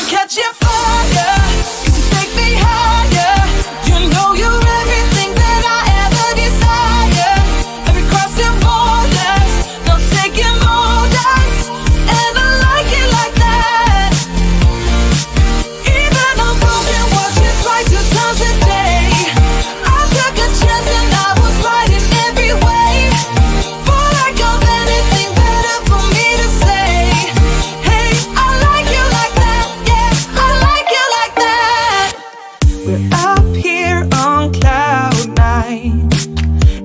Catch your fire, 'cause you take me higher. You know you're everything that I ever desire. Every crossing borders, no taking orders, and I like it like that. Even on broken watches, right 2 times a day. I took a chance and I was right in every way. For lack of anything better for me to say, hey, I like you like that, yeah, I like you like that. We're up here on cloud 9,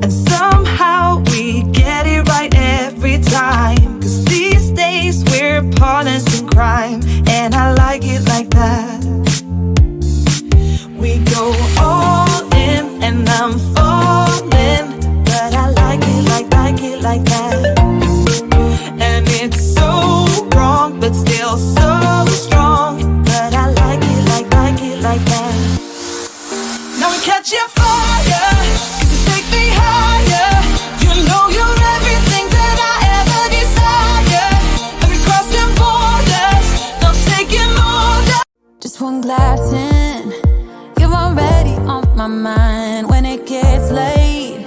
and somehow we get it right every time. 'Cause these days we're partners in crime, and I like it like that. We go all in and I'm falling, but I like it like that. And it's so wrong, but still so strong, but I like it like that. Now we catch your fire, 'cause you take me higher. You know you're everything that I ever desire. Every crossing borders, no taking orders. Just one glass in, you're already on my mind. When it gets late,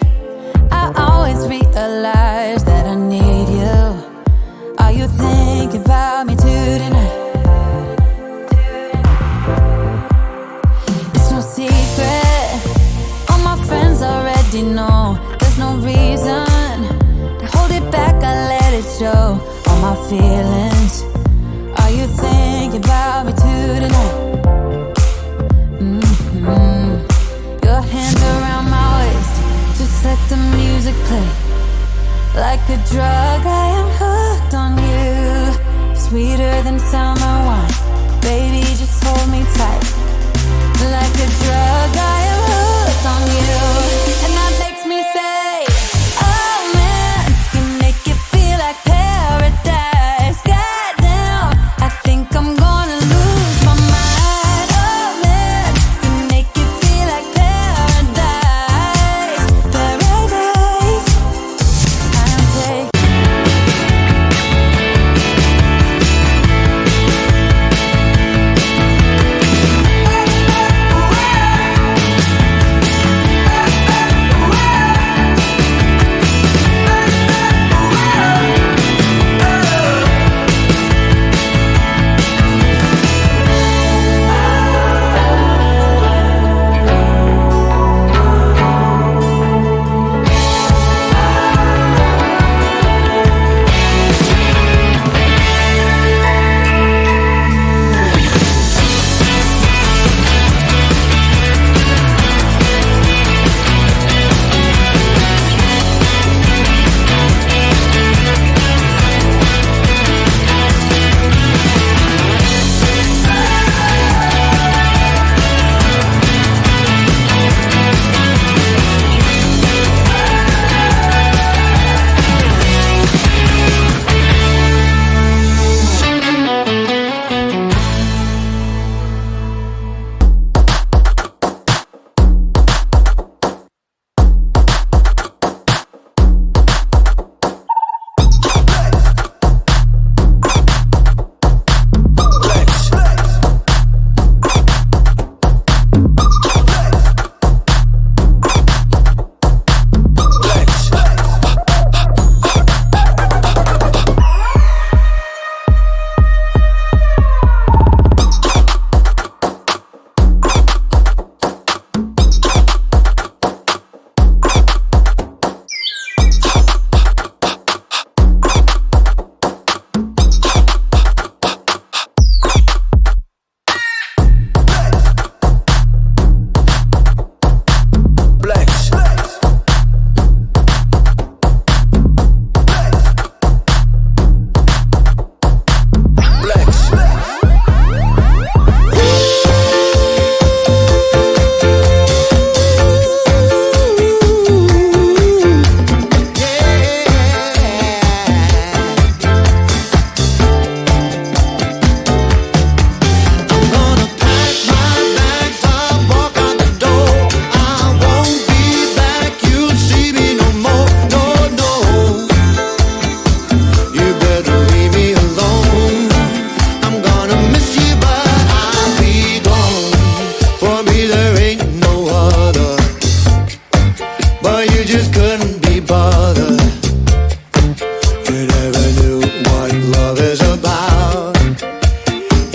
I always realize that I need you. Are you thinking about me too tonight? It's no secret, all my friends already know. There's no reason to hold it back, I let it show. All my feelings, are you thinking about me too tonight? Your hands around my waist, just let the music play. Like a drug, I am hooked on you. Sweeter than summer wine, baby, just hold me tight. Like a drug, I am hooked on you. And that makes me say, oh man, you make it feel like paradise. Goddamn, I think I'm gonna lose my mind. Oh man, you make it feel like paradise. Paradise. I'm taking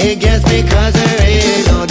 second guess because there is no